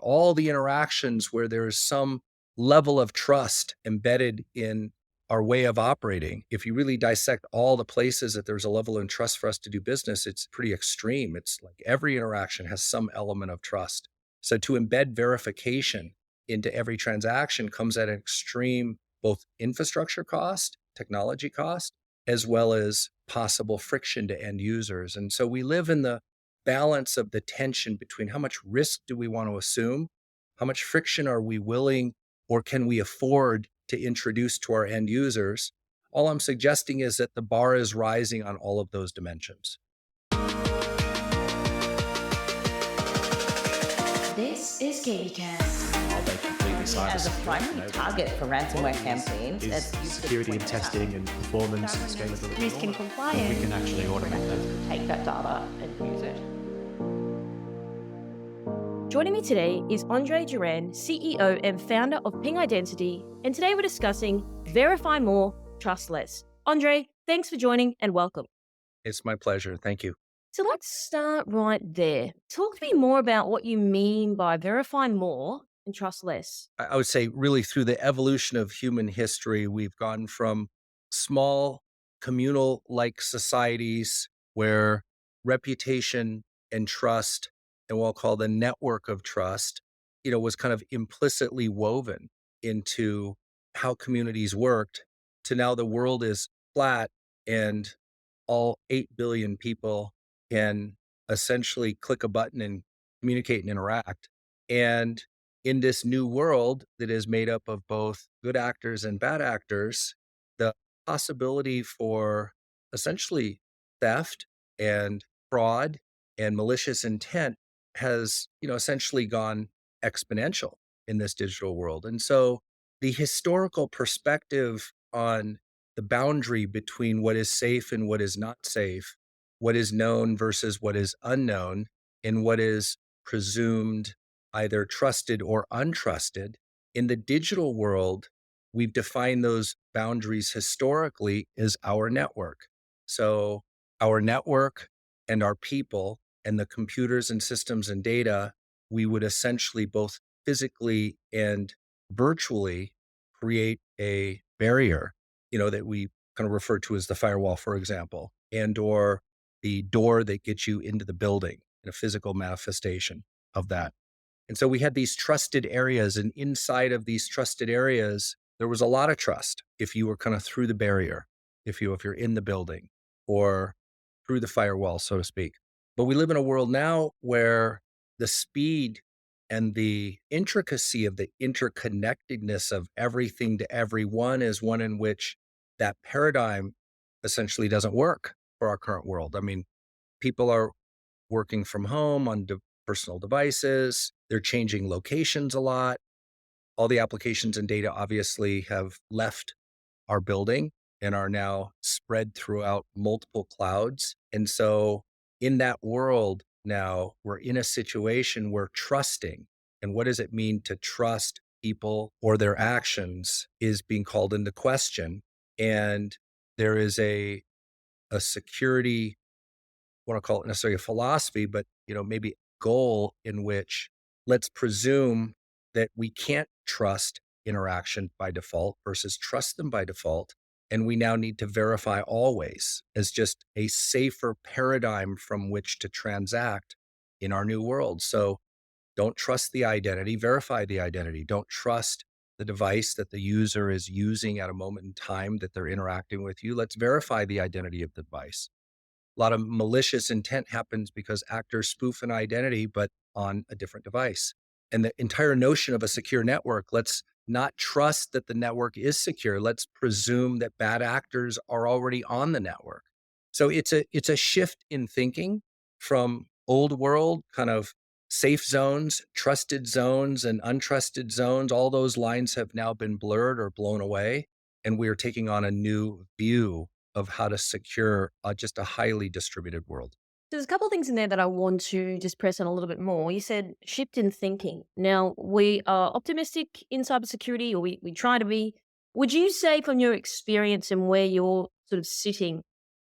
all the interactions where there is some level of trust embedded in our way of operating, if you really dissect all the places that there's a level of trust for us to do business, it's pretty extreme. It's like every interaction has some element of trust. So to embed verification into every transaction comes at an extreme, both infrastructure cost, technology cost, as well as possible friction to end users. And so we live in the balance of the tension between how much risk do we want to assume, how much friction are we willing or can we afford to introduce to our end users. All I'm suggesting is that the bar is rising on all of those dimensions. This is KVCast. Are they completely cyber As a primary target for ransomware campaigns, is security and testing and performance and scalability. risk and compliance, We can actually automate that. take that data and use it. Joining me today is Andre Durand, CEO and founder of Ping Identity, and today we're discussing Verify More, Trust Less. Andre, thanks for joining and welcome. It's my pleasure. Thank you. So let's start right there. Talk to me more about what you mean by verify more and trust less. I would say really through the evolution of human history, we've gone from small communal-like societies where reputation and trust, and what I'll call the network of trust, was kind of implicitly woven into how communities worked, to now the world is flat and all 8 billion people can essentially click a button and communicate and interact. And in this new world that is made up of both good actors and bad actors, the possibility for essentially theft and fraud and malicious intent has, essentially gone exponential in this digital world. And so the historical perspective on the boundary between what is safe and what is not safe, what is known versus what is unknown, and what is presumed either trusted or untrusted. In the digital world, we've defined those boundaries historically as our network. So our network and our people and the computers and systems and data, we would essentially both physically and virtually create a barrier, that we kind of refer to as the firewall, for example, and or the door that gets you into the building in a physical manifestation of that. And so we had these trusted areas, and inside of these trusted areas, there was a lot of trust if you were kind of through the barrier, if you're in the building or through the firewall, so to speak. But we live in a world now where the speed and the intricacy of the interconnectedness of everything to everyone is one in which that paradigm essentially doesn't work for our current world. I mean, people are working from home on personal devices. They're changing locations a lot. All the applications and data obviously have left our building and are now spread throughout multiple clouds. And so in that world now, we're in a situation where trusting, and what does it mean to trust people or their actions, is being called into question. And there is a security, I want to call it necessarily a philosophy, but maybe goal in which let's presume that we can't trust interaction by default versus trust them by default. And we now need to verify always as just a safer paradigm from which to transact in our new world. So don't trust the identity, verify the identity. Don't trust the device that the user is using at a moment in time that they're interacting with you. Let's verify the identity of the device. A lot of malicious intent happens because actors spoof an identity, but on a different device. And the entire notion of a secure network, let's not trust that the network is secure. Let's presume that bad actors are already on the network. So it's a shift in thinking from old world kind of safe zones, trusted zones, and untrusted zones. All those lines have now been blurred or blown away. And we are taking on a new view of how to secure just a highly distributed world. There's a couple of things in there that I want to just press on a little bit more. You said shift in thinking. Now, we are optimistic in cybersecurity, or we try to be. Would you say from your experience and where you're sort of sitting,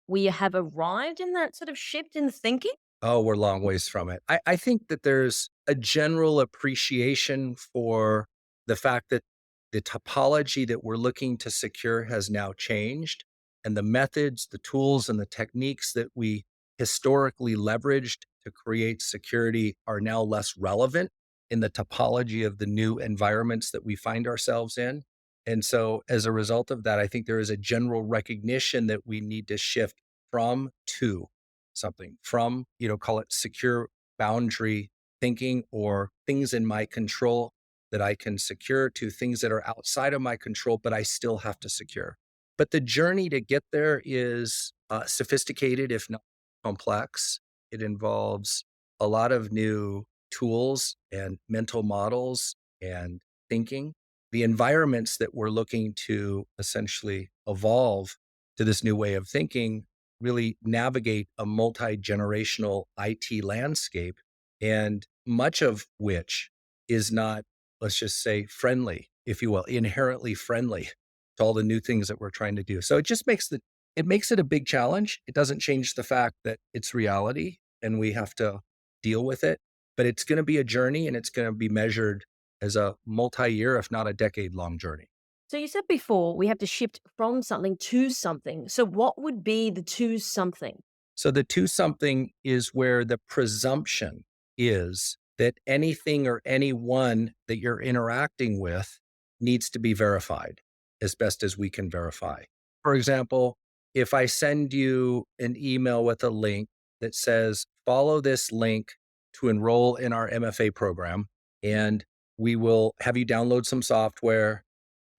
we have arrived in that sort of shift in thinking? Oh, we're long ways from it. I think that there's a general appreciation for the fact that the topology that we're looking to secure has now changed, and the methods, the tools, and the techniques that we historically leveraged to create security are now less relevant in the topology of the new environments that we find ourselves in. And so, as a result of that, I think there is a general recognition that we need to shift from to something, from, call it secure boundary thinking or things in my control that I can secure to things that are outside of my control, but I still have to secure. But the journey to get there is sophisticated, if not complex. It involves a lot of new tools and mental models and thinking. The environments that we're looking to essentially evolve to this new way of thinking really navigate a multi generational IT landscape, and much of which is not, let's just say, friendly, if you will, inherently friendly to all the new things that we're trying to do. So it makes it a big challenge. It doesn't change the fact that it's reality and we have to deal with it, but it's going to be a journey and it's going to be measured as a multi-year, if not a decade-long journey. So you said before we have to shift from something to something. So what would be the to something? So the to something is where the presumption is that anything or anyone that you're interacting with needs to be verified as best as we can verify. For example, if I send you an email with a link that says, follow this link to enroll in our MFA program, and we will have you download some software,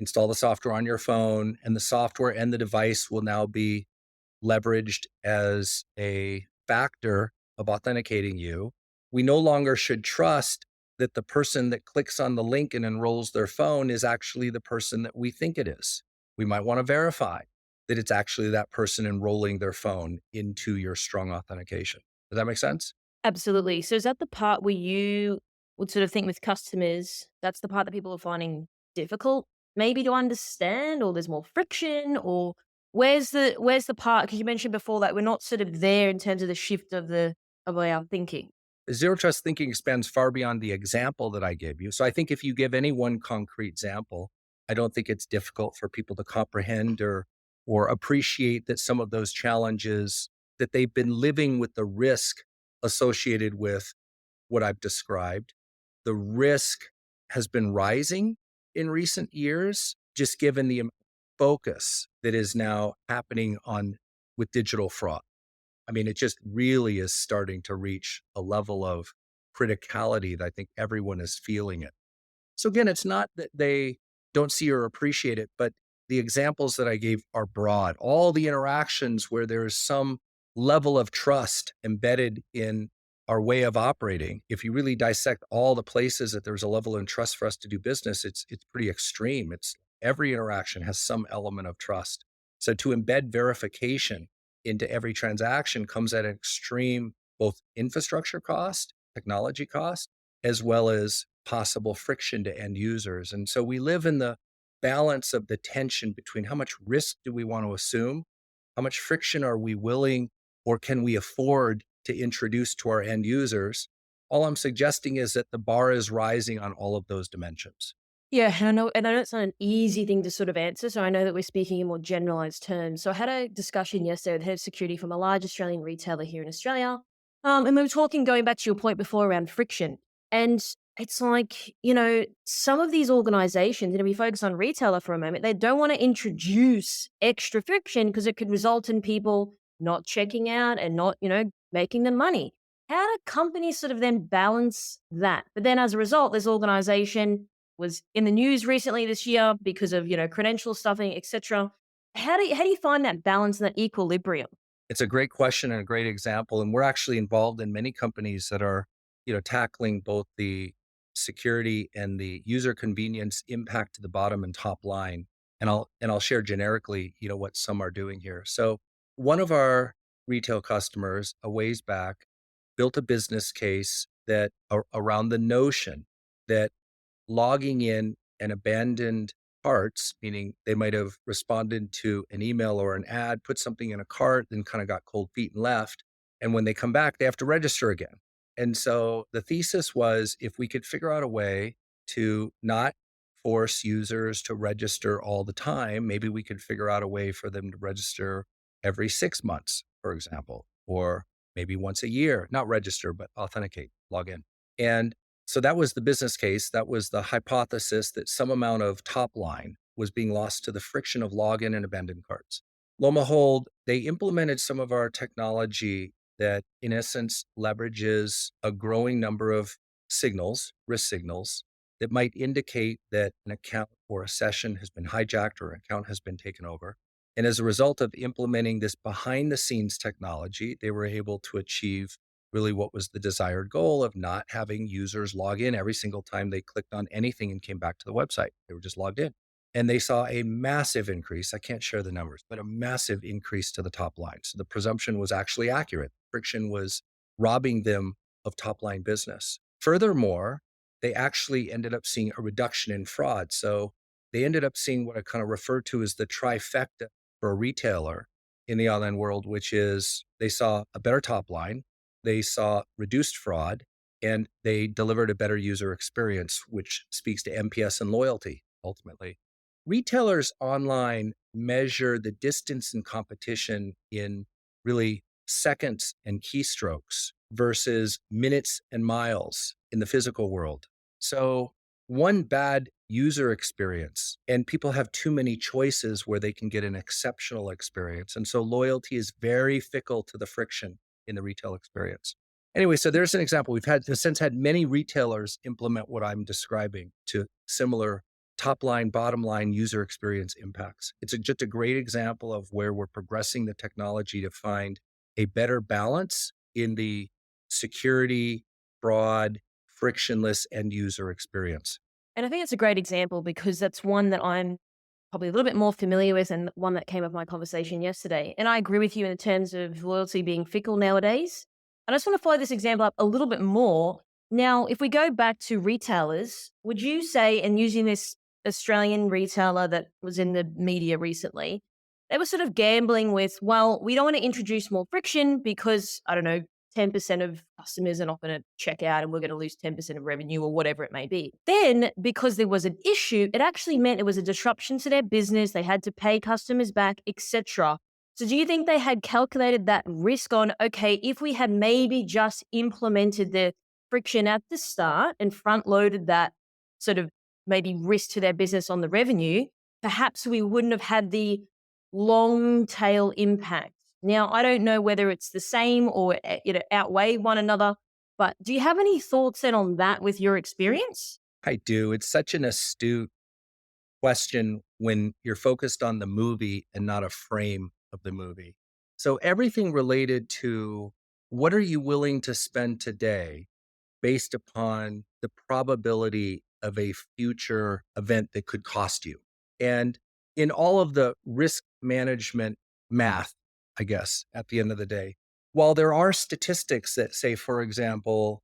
install the software on your phone, and the software and the device will now be leveraged as a factor of authenticating you. We no longer should trust that the person that clicks on the link and enrolls their phone is actually the person that we think it is. We might want to verify that it's actually that person enrolling their phone into your strong authentication. Does that make sense? Absolutely. So is that the part where you would sort of think with customers, that's the part that people are finding difficult maybe to understand, or there's more friction, or where's the part, because you mentioned before that we're not sort of there in terms of the shift of our thinking. Zero trust thinking expands far beyond the example that I gave you. So I think if you give any one concrete example, I don't think it's difficult for people to comprehend or appreciate that some of those challenges that they've been living with the risk associated with what I've described. The risk has been rising in recent years, just given the focus that is now happening on with digital fraud. I mean, it just really is starting to reach a level of criticality that I think everyone is feeling it. So again, it's not that they don't see or appreciate it, but the examples that I gave are broad. All the interactions where there is some level of trust embedded in our way of operating. If you really dissect all the places that there's a level of trust for us to do business, it's pretty extreme. It's every interaction has some element of trust. So to embed verification into every transaction comes at an extreme both infrastructure cost, technology cost, as well as possible friction to end users. And so we live in the balance of the tension between how much risk do we want to assume, how much friction are we willing or can we afford to introduce to our end users. All I'm suggesting is that the bar is rising on all of those dimensions. Yeah, and I know it's not an easy thing to sort of answer. So I know that we're speaking in more generalized terms. So I had a discussion yesterday with the head of security from a large Australian retailer here in Australia. And we were talking, going back to your point before around friction. And it's like, some of these organizations, we focus on retailer for a moment, they don't want to introduce extra friction because it could result in people not checking out and not, making them money. How do companies sort of then balance that? But then as a result, this organization was in the news recently this year because of, credential stuffing, etc. How do you find that balance and that equilibrium? It's a great question and a great example. And we're actually involved in many companies that are, tackling both the security and the user convenience impact to the bottom and top line. And I'll share generically, what some are doing here. So one of our retail customers a ways back built a business case that around the notion that logging in and abandoned carts, meaning they might have responded to an email or an ad, put something in a cart, then kind of got cold feet and left. And when they come back, they have to register again. And so the thesis was if we could figure out a way to not force users to register all the time, maybe we could figure out a way for them to register every 6 months, for example, or maybe once a year, not register, but authenticate, log in. And so that was the business case. That was the hypothesis that some amount of top line was being lost to the friction of login and abandoned carts. Lo and behold, they implemented some of our technology that, in essence, leverages a growing number of signals, risk signals, that might indicate that an account or a session has been hijacked or an account has been taken over. And as a result of implementing this behind the scenes technology, they were able to achieve really what was the desired goal of not having users log in every single time they clicked on anything and came back to the website. They were just logged in. And they saw a massive increase. I can't share the numbers, but a massive increase to the top line. So the presumption was actually accurate. Friction was robbing them of top line business. Furthermore, they actually ended up seeing a reduction in fraud. So they ended up seeing what I kind of refer to as the trifecta for a retailer in the online world, which is they saw a better top line, they saw reduced fraud, and they delivered a better user experience, which speaks to NPS and loyalty ultimately. Retailers online measure the distance in competition in really seconds and keystrokes versus minutes and miles in the physical world. So, one bad user experience, and people have too many choices where they can get an exceptional experience. And so, loyalty is very fickle to the friction in the retail experience. Anyway, so there's an example. We've since had many retailers implement what I'm describing to similar top line, bottom line user experience impacts. It's just a great example of where we're progressing the technology to find a better balance in the security, fraud, frictionless end user experience. And I think it's a great example because that's one that I'm probably a little bit more familiar with and one that came up in my conversation yesterday. And I agree with you in terms of loyalty being fickle nowadays. And I just want to follow this example up a little bit more. Now, if we go back to retailers, would you say, and using this Australian retailer that was in the media recently, they were sort of gambling with, well, we don't want to introduce more friction because, I don't know, 10% of customers are not going to check out and we're going to lose 10% of revenue or whatever it may be. Then, because there was an issue, it actually meant it was a disruption to their business. They had to pay customers back, etc. So do you think they had calculated that risk on, okay, if we had maybe just implemented the friction at the start and front loaded that sort of maybe risk to their business on the revenue, perhaps we wouldn't have had the long tail impact. Now, I don't know whether it's the same or outweigh one another, but do you have any thoughts then on that with your experience? I do. It's such an astute question when you're focused on the movie and not a frame of the movie. So everything related to what are you willing to spend today based upon the probability of a future event that could cost you. And in all of the risk management math, I guess, at the end of the day, while there are statistics that say, for example,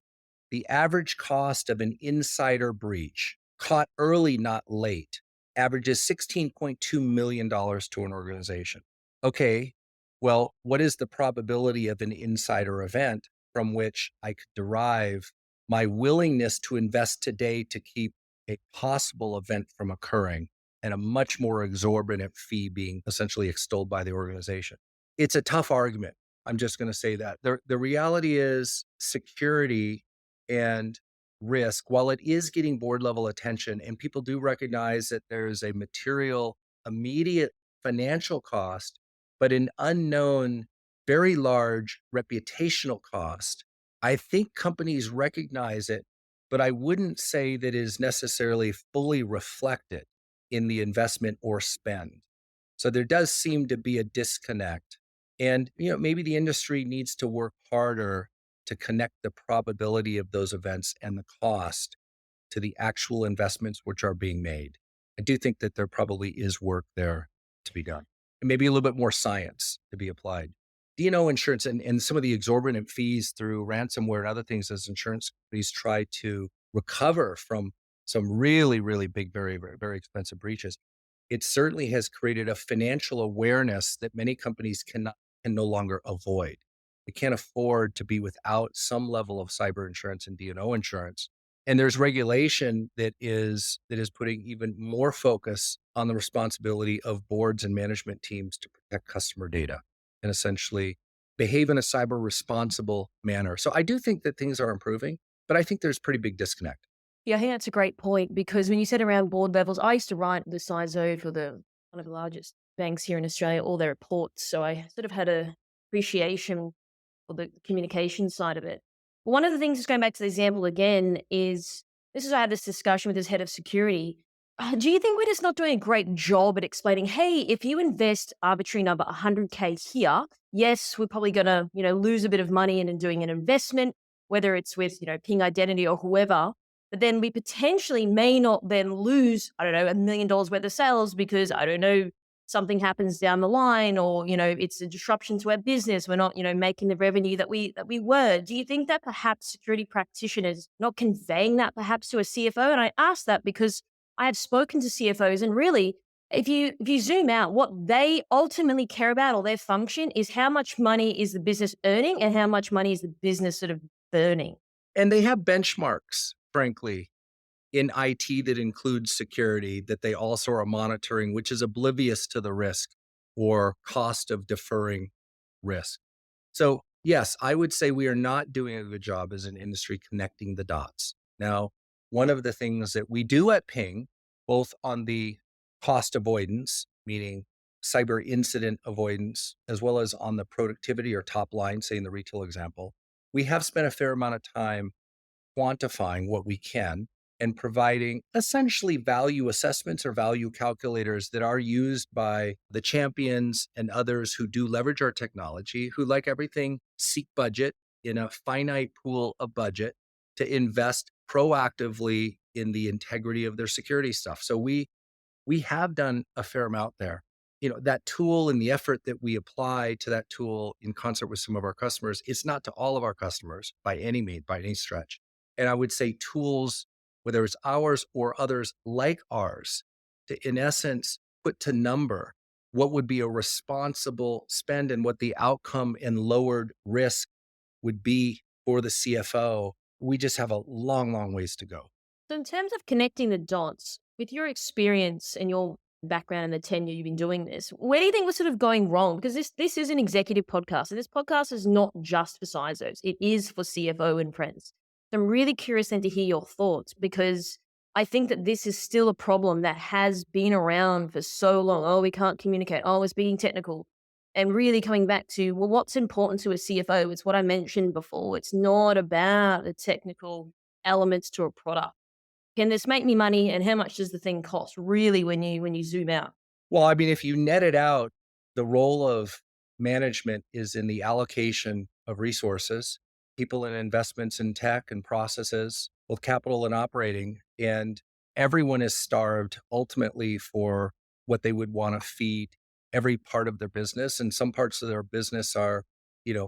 the average cost of an insider breach caught early, not late, averages $16.2 million to an organization. Okay, well, what is the probability of an insider event from which I could derive my willingness to invest today to keep a possible event from occurring and a much more exorbitant fee being essentially extolled by the organization? It's a tough argument. I'm just going to say that. The reality is security and risk, while it is getting board level attention and people do recognize that there's a material, immediate financial cost, but an unknown, very large reputational cost. I think companies recognize it, but I wouldn't say that it is necessarily fully reflected in the investment or spend. So there does seem to be a disconnect. And maybe the industry needs to work harder to connect the probability of those events and the cost to the actual investments which are being made. I do think that there probably is work there to be done, and maybe a little bit more science to be applied. D&O insurance and some of the exorbitant fees through ransomware and other things as insurance companies try to recover from some really, really big, very, very, very expensive breaches. It certainly has created a financial awareness that many companies can no longer avoid. They can't afford to be without some level of cyber insurance and D&O insurance. And there's regulation that is putting even more focus on the responsibility of boards and management teams to protect customer data and essentially behave in a cyber responsible manner. So I do think that things are improving, but I think there's pretty big disconnect. Yeah, I think that's a great point because when you said around board levels, I used to write the CISO for one of the largest banks here in Australia, all their reports. So I sort of had a appreciation for the communication side of it. One of the things, just going back to the example again, is this is I had this discussion with his head of security. Do you think we're just not doing a great job at explaining, hey, if you invest arbitrary number 100K here, yes, we're probably going to, lose a bit of money in doing an investment, whether it's with, Ping Identity or whoever, but then we potentially may not then lose, I don't know, $1 million worth of sales because, I don't know, something happens down the line or, it's a disruption to our business. We're not, making the revenue that we were. Do you think that perhaps security practitioners not conveying that perhaps to a CFO? And I ask that because I have spoken to CFOs and really, if you zoom out, what they ultimately care about or their function is how much money is the business earning and how much money is the business sort of burning. And they have benchmarks, frankly, in IT that includes security that they also are monitoring, which is oblivious to the risk or cost of deferring risk. So, yes, I would say we are not doing a good job as an industry connecting the dots. Now, one of the things that we do at Ping, both on the cost avoidance, meaning cyber incident avoidance, as well as on the productivity or top line, say in the retail example, we have spent a fair amount of time quantifying what we can and providing essentially value assessments or value calculators that are used by the champions and others who do leverage our technology, who, like everything, seek budget in a finite pool of budget to invest proactively in the integrity of their security stuff. So we have done a fair amount there. That tool and the effort that we apply to that tool in concert with some of our customers, it's not to all of our customers by any means, by any stretch. And I would say tools, whether it's ours or others like ours, to in essence put to number what would be a responsible spend and what the outcome and lowered risk would be for the CFO. We just have a long, long ways to go. So, in terms of connecting the dots, with your experience and your background and the tenure you've been doing this, where do you think was sort of going wrong? Because this is an executive podcast, and this podcast is not just for CISOs; it is for CFO and friends. So I'm really curious then to hear your thoughts because I think that this is still a problem that has been around for so long. Oh, we can't communicate. Oh, it's being technical. And really coming back to, well, what's important to a CFO? It's what I mentioned before. It's not about the technical elements to a product. Can this make me money and how much does the thing cost really when you zoom out? Well, I mean, if you net it out, the role of management is in the allocation of resources, people and investments in tech and processes, both capital and operating. And everyone is starved ultimately for what they would want to feed every part of their business. And some parts of their business are,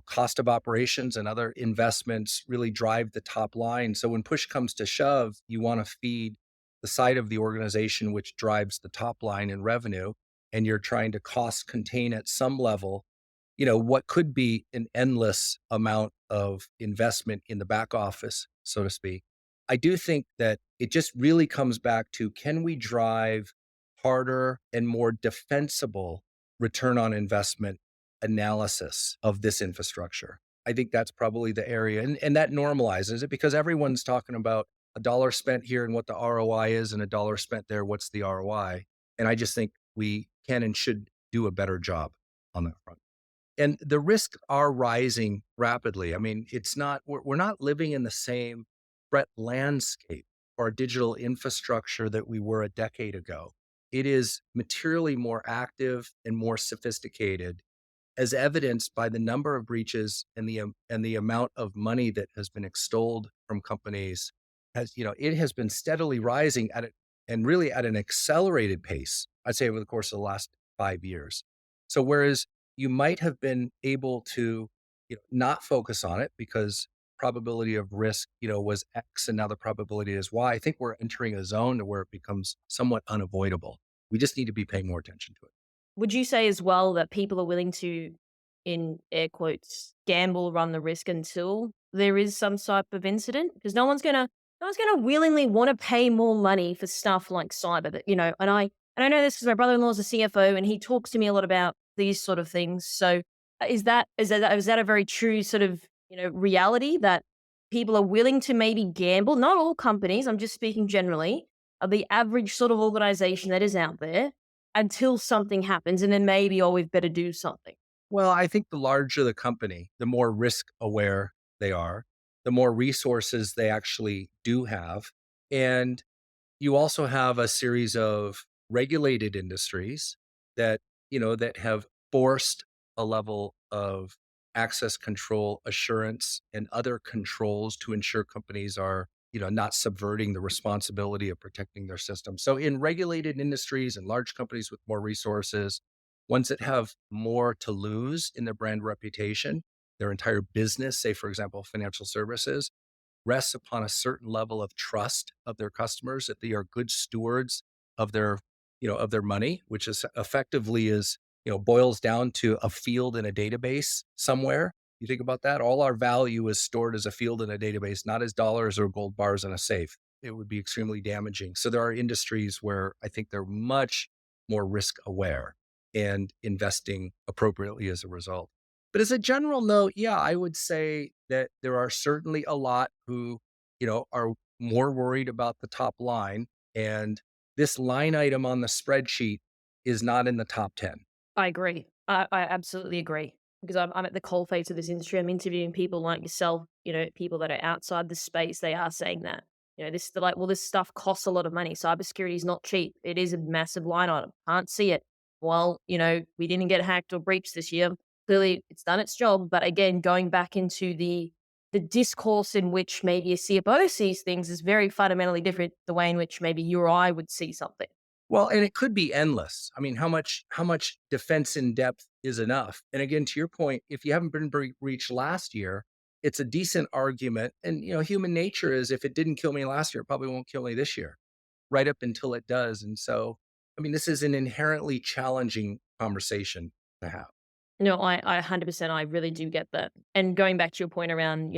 cost of operations and other investments really drive the top line. So when push comes to shove, you want to feed the side of the organization which drives the top line in revenue, and you're trying to cost contain at some level, what could be an endless amount of investment in the back office, so to speak. I do think that it just really comes back to, can we drive harder and more defensible return on investment analysis of this infrastructure? I think that's probably the area. And that normalizes it because everyone's talking about a dollar spent here and what the ROI is, and a dollar spent there, what's the ROI? And I just think we can and should do a better job on that front. And the risks are rising rapidly. I mean, we're not living in the same threat landscape or digital infrastructure that we were a decade ago. It is materially more active and more sophisticated, as evidenced by the number of breaches and the amount of money that has been extolled from companies. It has been steadily rising and really at an accelerated pace, I'd say over the course of the last 5 years. So whereas you might have been able to, not focus on it because probability of risk, was X and now the probability is Y, I think we're entering a zone where it becomes somewhat unavoidable. We just need to be paying more attention to it. Would you say as well that people are willing to in air quotes, gamble, run the risk until there is some type of incident? Because no one's gonna willingly want to pay more money for stuff like cyber that, and I know this because my brother-in-law is a CFO and he talks to me a lot about these sort of things. So is that a very true sort of, reality that people are willing to maybe gamble? Not all companies, I'm just speaking generally, the average sort of organization that is out there until something happens and then maybe, oh, we've better do something. Well, I think the larger the company, the more risk aware they are, the more resources they actually do have. And you also have a series of regulated industries that, that have forced a level of access control, assurance, and other controls to ensure companies are, not subverting the responsibility of protecting their system. So in regulated industries and large companies with more resources, ones that have more to lose in their brand reputation, their entire business, say, for example, financial services, rests upon a certain level of trust of their customers, that they are good stewards of their, of their money, which is effectively is, boils down to a field in a database somewhere. You think about that, all our value is stored as a field in a database, not as dollars or gold bars in a safe. It would be extremely damaging. So there are industries where I think they're much more risk aware and investing appropriately as a result. But as a general note, yeah, I would say that there are certainly a lot who, are more worried about the top line. And this line item on the spreadsheet is not in the top 10. I agree. I absolutely agree because I'm at the coalface of this industry. I'm interviewing people like yourself, people that are outside the space. They are saying that, they're like, well, this stuff costs a lot of money. Cybersecurity is not cheap. It is a massive line item. Can't see it. Well, we didn't get hacked or breached this year. Clearly, it's done its job. But again, going back into the discourse in which maybe a CFO sees things is very fundamentally different the way in which maybe you or I would see something. Well, and it could be endless. I mean, how much defense in depth is enough? And again, to your point, if you haven't been breached last year, it's a decent argument. And human nature is, if it didn't kill me last year, it probably won't kill me this year, right up until it does. And so, I mean, this is an inherently challenging conversation to have. No, I 100%, I really do get that. And going back to your point around,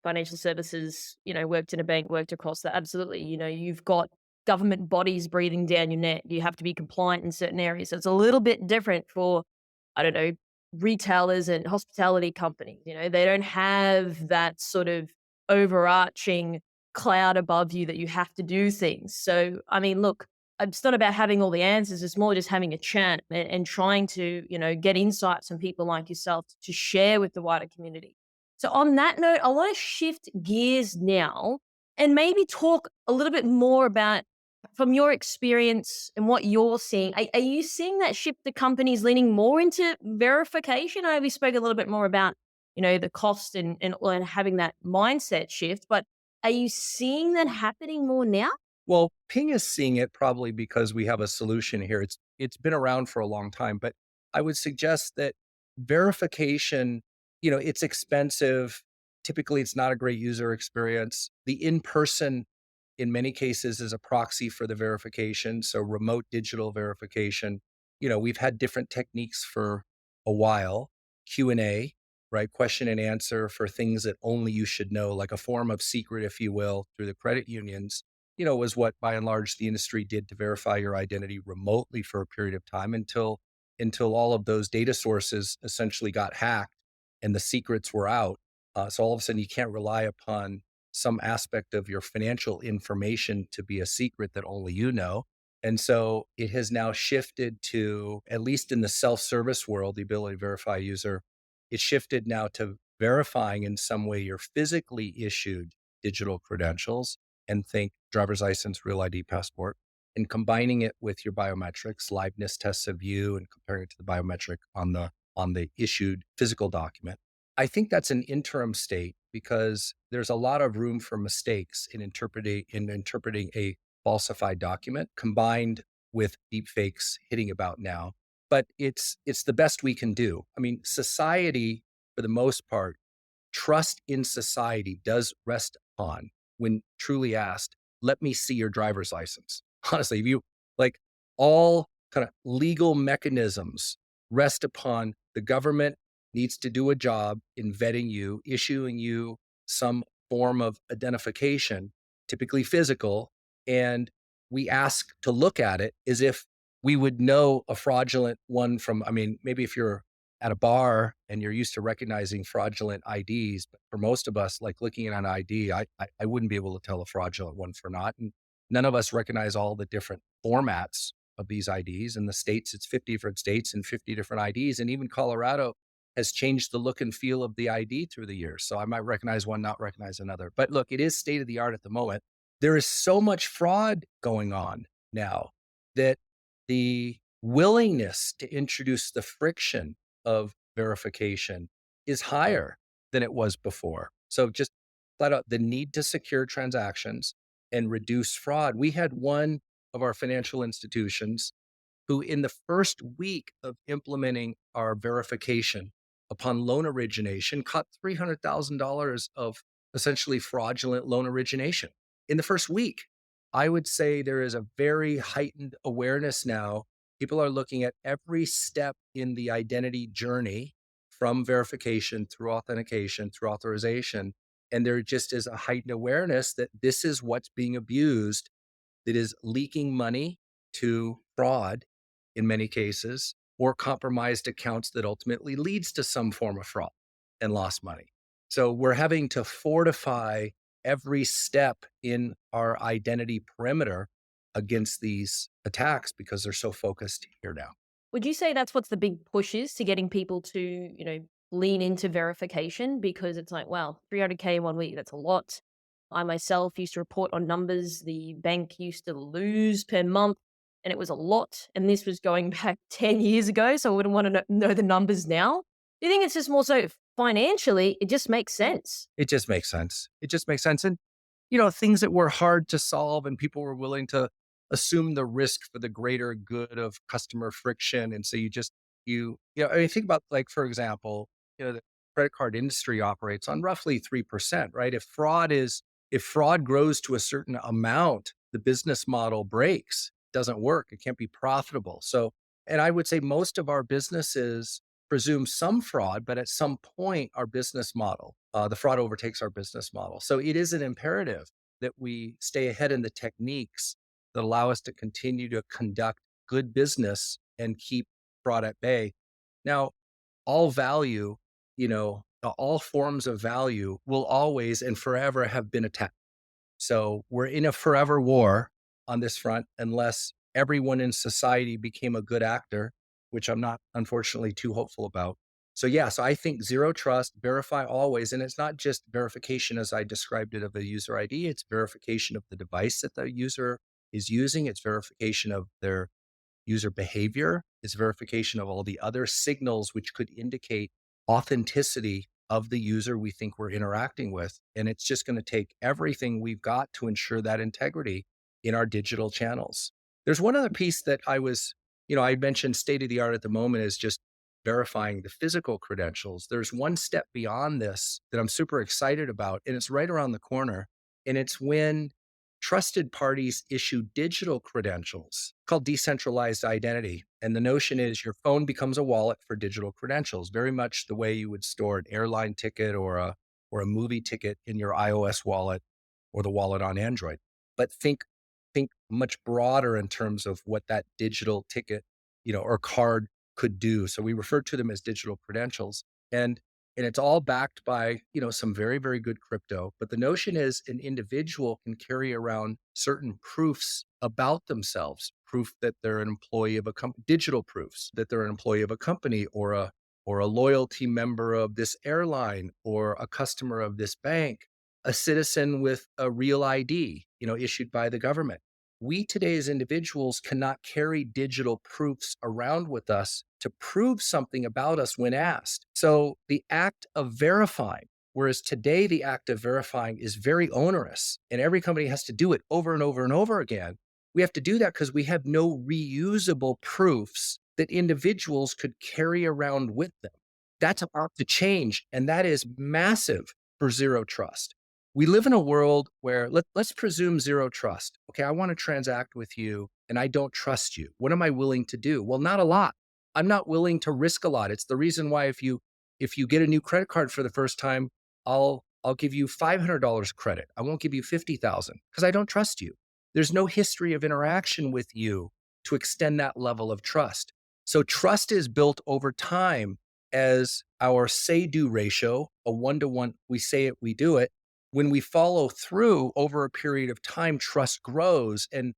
financial services, worked in a bank, worked across that. Absolutely. You've got government bodies breathing down your neck. You have to be compliant in certain areas. So it's a little bit different for, I don't know, retailers and hospitality companies. They don't have that sort of overarching cloud above you that you have to do things. So, I mean, look, it's not about having all the answers. It's more just having a chat and trying to, get insights from people like yourself to share with the wider community. So on that note, I want to shift gears now and maybe talk a little bit more about from your experience and what you're seeing. Are you seeing that shift the companies leaning more into verification? I know we spoke a little bit more about, the cost and having that mindset shift, but are you seeing that happening more now? Well, Ping is seeing it probably because we have a solution here. It's been around for a long time, but I would suggest that verification, it's expensive. Typically, it's not a great user experience. The in-person, in many cases, is a proxy for the verification. So remote digital verification. We've had different techniques for a while. Q&A, right? Question and answer for things that only you should know, like a form of secret, if you will, through the credit unions, was what by and large the industry did to verify your identity remotely for a period of time until all of those data sources essentially got hacked and the secrets were out. So all of a sudden you can't rely upon some aspect of your financial information to be a secret that only you know. And so it has now shifted to, at least in the self-service world, the ability to verify a user, it's shifted now to verifying in some way your physically issued digital credentials, and think driver's license, real ID, passport, and combining it with your biometrics, liveness tests of you, and comparing it to the biometric on the issued physical document. I think that's an interim state because there's a lot of room for mistakes in interpreting a falsified document combined with deepfakes hitting about now. But it's the best we can do. I mean, society, for the most part, trust in society does rest upon, when truly asked, let me see your driver's license. Honestly, if you like, all kind of legal mechanisms rest upon the government needs to do a job in vetting you, issuing you some form of identification, typically physical, and we ask to look at it as if we would know a fraudulent one from, I mean, maybe if you're at a bar and you're used to recognizing fraudulent IDs, but for most of us, like looking at an ID, I wouldn't be able to tell a fraudulent one for not. And none of us recognize all the different formats of these IDs. In the States, it's 50 different states and 50 different IDs. And even Colorado has changed the look and feel of the ID through the years. So I might recognize one, not recognize another. But look, it is state of the art at the moment. There is so much fraud going on now that the willingness to introduce the friction of verification is higher than it was before. So just flat out the need to secure transactions and reduce fraud. We had one of our financial institutions who, in the first week of implementing our verification upon loan origination, caught $300,000 of essentially fraudulent loan origination in the first week. I would say there is a very heightened awareness now. People are looking at every step in the identity journey from verification through authentication, through authorization. And there just is a heightened awareness that this is what's being abused, that is leaking money to fraud in many cases, or compromised accounts that ultimately leads to some form of fraud and lost money. So we're having to fortify every step in our identity perimeter against these attacks because they're so focused here now. Would you say that's what's the big push is to getting people to, lean into verification? Because it's like, wow, 300K in 1 week, that's a lot. I myself used to report on numbers the bank used to lose per month, and it was a lot. And this was going back 10 years ago. So I wouldn't want to know the numbers now. Do you think it's just more so financially, it just makes sense? It just makes sense. It just makes sense. And, things that were hard to solve and people were willing to assume the risk for the greater good of customer friction. And so I mean, think about, like, for example, the credit card industry operates on roughly 3%, right? If fraud grows to a certain amount, the business model breaks, doesn't work. It can't be profitable. So, and I would say most of our businesses presume some fraud, but at some point, our business model, the fraud overtakes our business model. So it is an imperative that we stay ahead in the techniques that allow us to continue to conduct good business and keep fraud at bay. Now, all value, all forms of value will always and forever have been attacked. So we're in a forever war on this front unless everyone in society became a good actor, which I'm not unfortunately too hopeful about. So yeah, so I think zero trust, verify always. And it's not just verification as I described it of a user ID, it's verification of the device that the user is using, it's verification of their user behavior, it's verification of all the other signals which could indicate authenticity of the user we think we're interacting with. And it's just going to take everything we've got to ensure that integrity in our digital channels. There's one other piece that I mentioned state of the art at the moment is just verifying the physical credentials. There's one step beyond this that I'm super excited about, and it's right around the corner. And it's when trusted parties issue digital credentials called decentralized identity. And the notion is your phone becomes a wallet for digital credentials, very much the way you would store an airline ticket or a movie ticket in your iOS wallet or the wallet on Android. But think much broader in terms of what that digital ticket, or card could do. So we refer to them as digital credentials. And it's all backed by, some very, very good crypto. But the notion is an individual can carry around certain proofs about themselves, proof that they're an employee of a company, digital proofs that they're an employee of a company or a loyalty member of this airline or a customer of this bank, a citizen with a real ID, issued by the government. We today as individuals cannot carry digital proofs around with us to prove something about us when asked. So the act of verifying, whereas today the act of verifying is very onerous and every company has to do it over and over and over again, we have to do that because we have no reusable proofs that individuals could carry around with them. That's about to change, and that is massive for zero trust. We live in a world where let's presume zero trust. Okay, I want to transact with you and I don't trust you. What am I willing to do? Well, not a lot. I'm not willing to risk a lot. It's the reason why if you if you get a new credit card for the first time, I'll give you $500 credit. I won't give you 50,000 because I don't trust you. There's no history of interaction with you to extend that level of trust. So trust is built over time as our say-do ratio, a 1-to-1, we say it, we do it. When we follow through over a period of time, trust grows, and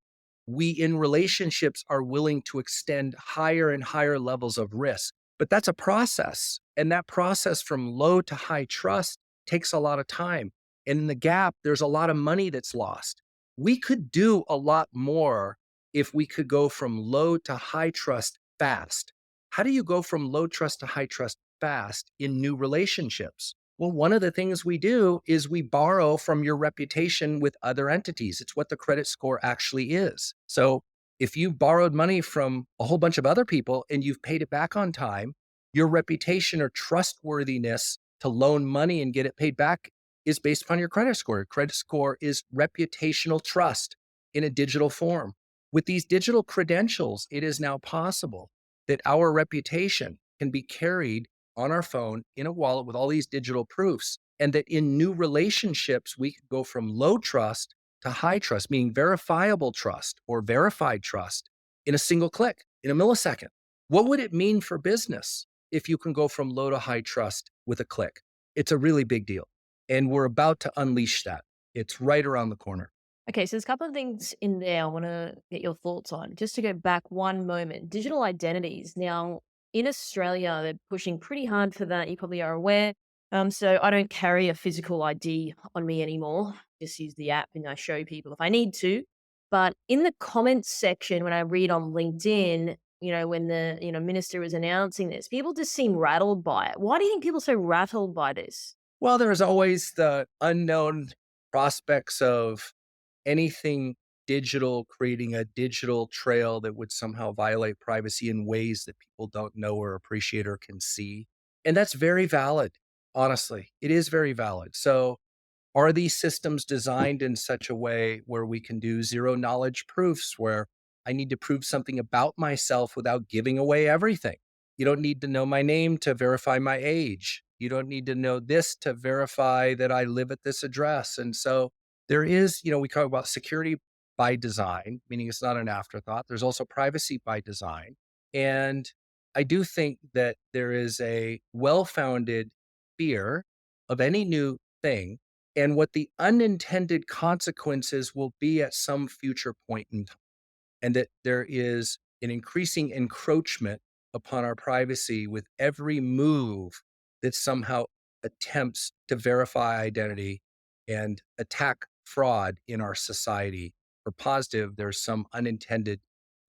we in relationships are willing to extend higher and higher levels of risk. But that's a process. And that process from low to high trust takes a lot of time. And in the gap, there's a lot of money that's lost. We could do a lot more if we could go from low to high trust fast. How do you go from low trust to high trust fast in new relationships? Well, one of the things we do is we borrow from your reputation with other entities. It's what the credit score actually is. So if you've borrowed money from a whole bunch of other people and you've paid it back on time, your reputation or trustworthiness to loan money and get it paid back is based upon your credit score. Your credit score is reputational trust in a digital form. With these digital credentials, it is now possible that our reputation can be carried on our phone in a wallet with all these digital proofs. And that in new relationships, we could go from low trust to high trust, meaning verifiable trust or verified trust in a single click, in a millisecond. What would it mean for business if you can go from low to high trust with a click? It's a really big deal. And we're about to unleash that. It's right around the corner. Okay, so there's a couple of things in there I want to get your thoughts on. Just to go back one moment, digital identities. Now, in Australia, they're pushing pretty hard for that. You probably are aware. So I don't carry a physical ID on me anymore. Just use the app and I show people if I need to. But in the comments section, when I read on LinkedIn, when the minister was announcing this, people just seem rattled by it. Why do you think people are so rattled by this? Well, there's always the unknown prospects of anything digital, creating a digital trail that would somehow violate privacy in ways that people don't know or appreciate or can see. And that's very valid. Honestly, it is very valid. So are these systems designed in such a way where we can do zero knowledge proofs where I need to prove something about myself without giving away everything? You don't need to know my name to verify my age. You don't need to know this to verify that I live at this address. And so there is, we talk about security by design, meaning it's not an afterthought. There's also privacy by design. And I do think that there is a well founded fear of any new thing and what the unintended consequences will be at some future point in time. And that there is an increasing encroachment upon our privacy with every move that somehow attempts to verify identity and attack fraud in our society. Or positive, there's some unintended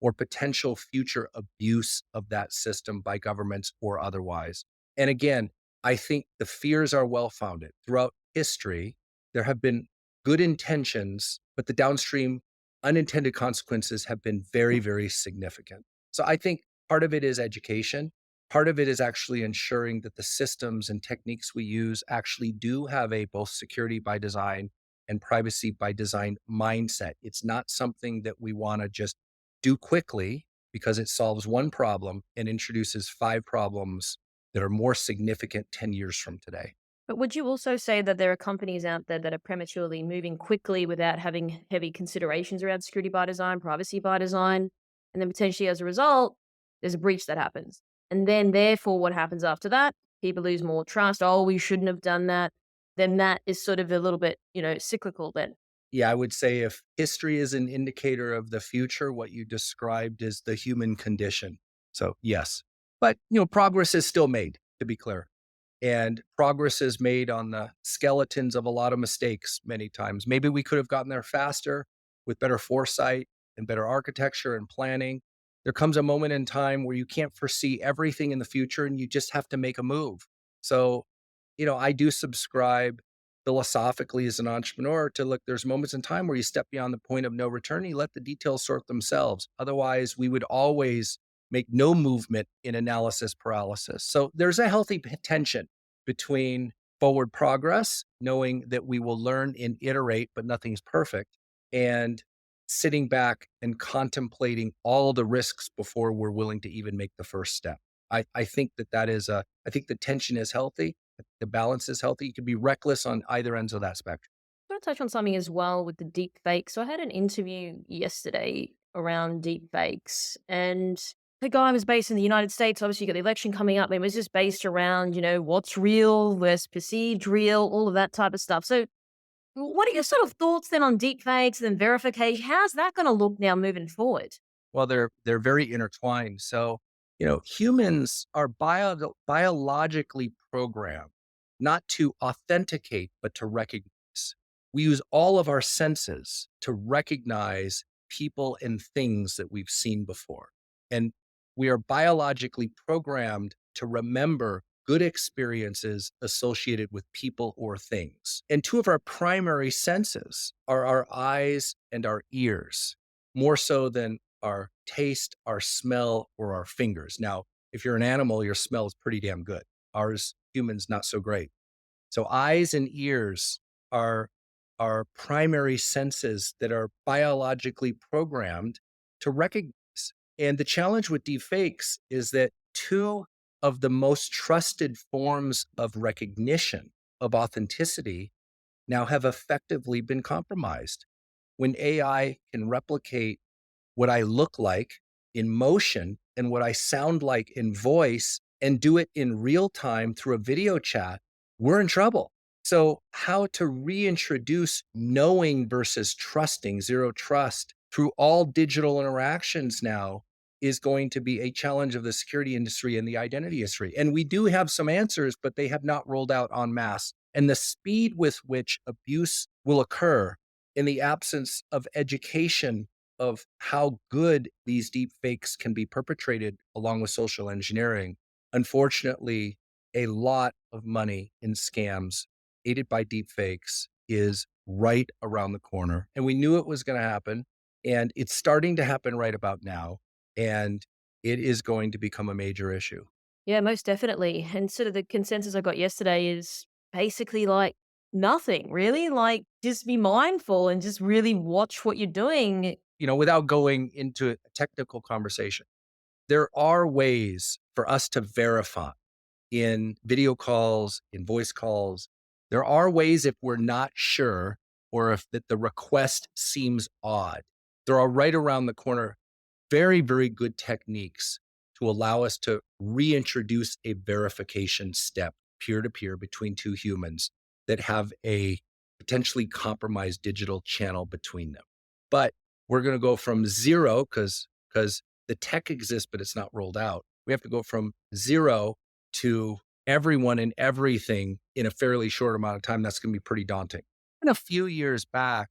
or potential future abuse of that system by governments or otherwise. And again, I think the fears are well founded. Throughout history, there have been good intentions, but the downstream unintended consequences have been very, very significant. So I think part of it is education. Part of it is actually ensuring that the systems and techniques we use actually do have a both security by design and privacy by design mindset. It's not something that we want to just do quickly because it solves one problem and introduces 5 problems that are more significant 10 years from today. But would you also say that there are companies out there that are prematurely moving quickly without having heavy considerations around security by design, privacy by design, and then potentially as a result, there's a breach that happens? And then therefore what happens after that? People lose more trust. Oh, we shouldn't have done that. Then that is sort of a little bit, cyclical then. Yeah, I would say if history is an indicator of the future, what you described is the human condition. So, yes. But, progress is still made, to be clear. And progress is made on the skeletons of a lot of mistakes many times. Maybe we could have gotten there faster with better foresight and better architecture and planning. There comes a moment in time where you can't foresee everything in the future and you just have to make a move. So, I do subscribe philosophically as an entrepreneur to look, there's moments in time where you step beyond the point of no return, you let the details sort themselves. Otherwise, we would always make no movement in analysis paralysis. So there's a healthy tension between forward progress, knowing that we will learn and iterate, but nothing's perfect, and sitting back and contemplating all the risks before we're willing to even make the first step. I think that is I think the tension is healthy. The balance is healthy. You can be reckless on either ends of that spectrum. I want to touch on something as well with the deep fakes. So I had an interview yesterday around deep fakes, and the guy was based in the United States. Obviously, you got the election coming up, and it was just based around, what's real versus perceived real, all of that type of stuff. So, what are your sort of thoughts then on deep fakes and verification? How's that going to look now moving forward? Well, they're very intertwined. So, humans are biologically programmed not to authenticate, but to recognize. We use all of our senses to recognize people and things that we've seen before. And we are biologically programmed to remember good experiences associated with people or things. And two of our primary senses are our eyes and our ears, more so than our taste, our smell, or our fingers. Now, if you're an animal, your smell is pretty damn good. Ours, humans, not so great. So eyes and ears are our primary senses that are biologically programmed to recognize. And the challenge with deepfakes is that two of the most trusted forms of recognition of authenticity now have effectively been compromised. When AI can replicate what I look like in motion and what I sound like in voice and do it in real time through a video chat, we're in trouble. So, how to reintroduce knowing versus trusting, zero trust through all digital interactions now is going to be a challenge of the security industry and the identity industry. And we do have some answers, but they have not rolled out en masse. And the speed with which abuse will occur in the absence of education of how good these deep fakes can be perpetrated along with social engineering. Unfortunately, a lot of money in scams aided by deep fakes is right around the corner. And we knew it was going to happen. And it's starting to happen right about now. And it is going to become a major issue. Yeah, most definitely. And sort of the consensus I got yesterday is basically like nothing really. Like just be mindful and just really watch what you're doing. Without going into a technical conversation, there are ways for us to verify in video calls, in voice calls. There are ways if we're not sure or if that the request seems odd. There are right around the corner very, very good techniques to allow us to reintroduce a verification step peer to peer between two humans that have a potentially compromised digital channel between them. But we're going to go from zero because the tech exists, but it's not rolled out. We have to go from zero to everyone and everything in a fairly short amount of time. That's going to be pretty daunting. And a few years back,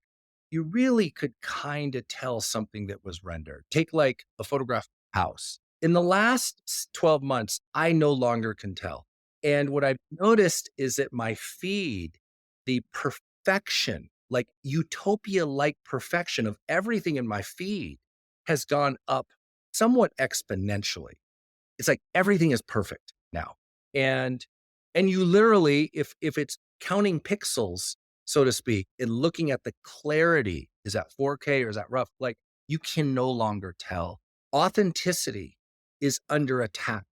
you really could kind of tell something that was rendered. Take like a photograph house. In the last 12 months, I no longer can tell. And what I've noticed is that my feed, the perfection, like utopia like perfection of everything in my feed has gone up somewhat exponentially. It's like everything is perfect now. And you literally, if it's counting pixels, so to speak, and looking at the clarity, is that 4K or is that rough? Like you can no longer tell. Authenticity is under attack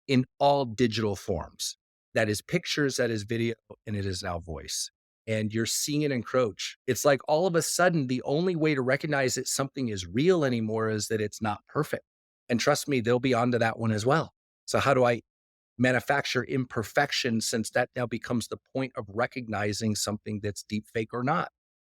in all digital forms. That is pictures, that is video, and it is now voice. And you're seeing it encroach. It's like all of a sudden, the only way to recognize that something is real anymore is that it's not perfect. And trust me, they'll be onto that one as well. So how do I manufacture imperfection since that now becomes the point of recognizing something that's deep fake or not?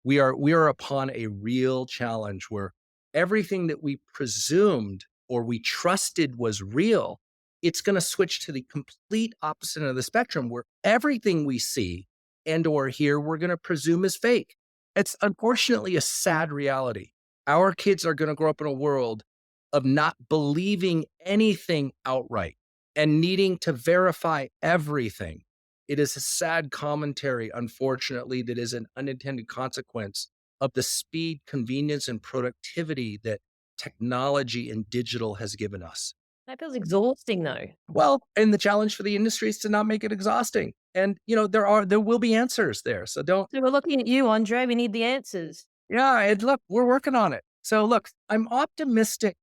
We are upon a real challenge where everything that we presumed or we trusted was real, it's going to switch to the complete opposite of the spectrum where everything we see and or hear we're going to presume is fake. It's unfortunately a sad reality. Our kids are going to grow up in a world of not believing anything outright and needing to verify everything. It is a sad commentary, unfortunately, that is an unintended consequence of the speed, convenience, and productivity that technology and digital has given us. That feels exhausting though. Well, and the challenge for the industry is to not make it exhausting. And there will be answers there. So don't. So we're looking at you, Andre. We need the answers. Yeah, and look, we're working on it. So look, I'm optimistic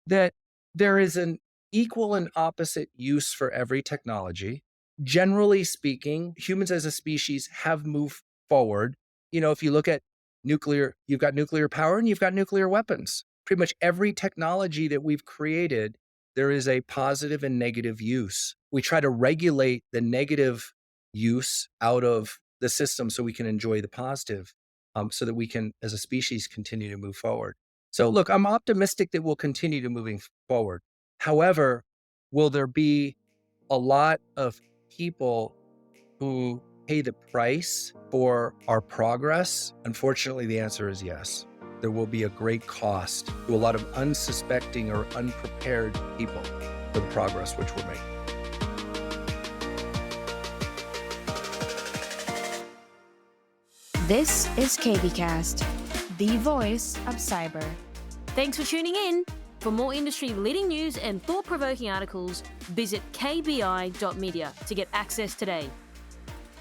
that there is an equal and opposite use for every technology. Generally speaking, humans as a species have moved forward. If you look at nuclear, you've got nuclear power and you've got nuclear weapons. Pretty much every technology that we've created, there is a positive and negative use. We try to regulate the negative use out of the system so we can enjoy the positive, so that we can, as a species, continue to move forward. So, look, I'm optimistic that we'll continue to moving forward. However, will there be a lot of people who pay the price for our progress? Unfortunately, the answer is yes. There will be a great cost to a lot of unsuspecting or unprepared people for the progress which we're making. This is KBcast, the voice of cyber. Thanks for tuning in. For more industry-leading news and thought-provoking articles, visit kbi.media to get access today.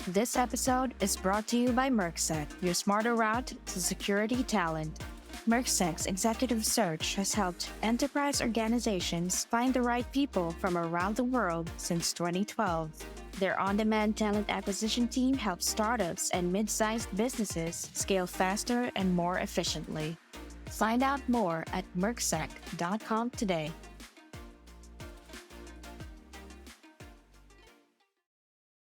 This episode is brought to you by Mercsec, your smarter route to security talent. Mercsec's executive search has helped enterprise organizations find the right people from around the world since 2012. Their on-demand talent acquisition team helps startups and mid-sized businesses scale faster and more efficiently. Find out more at mercsec.com today.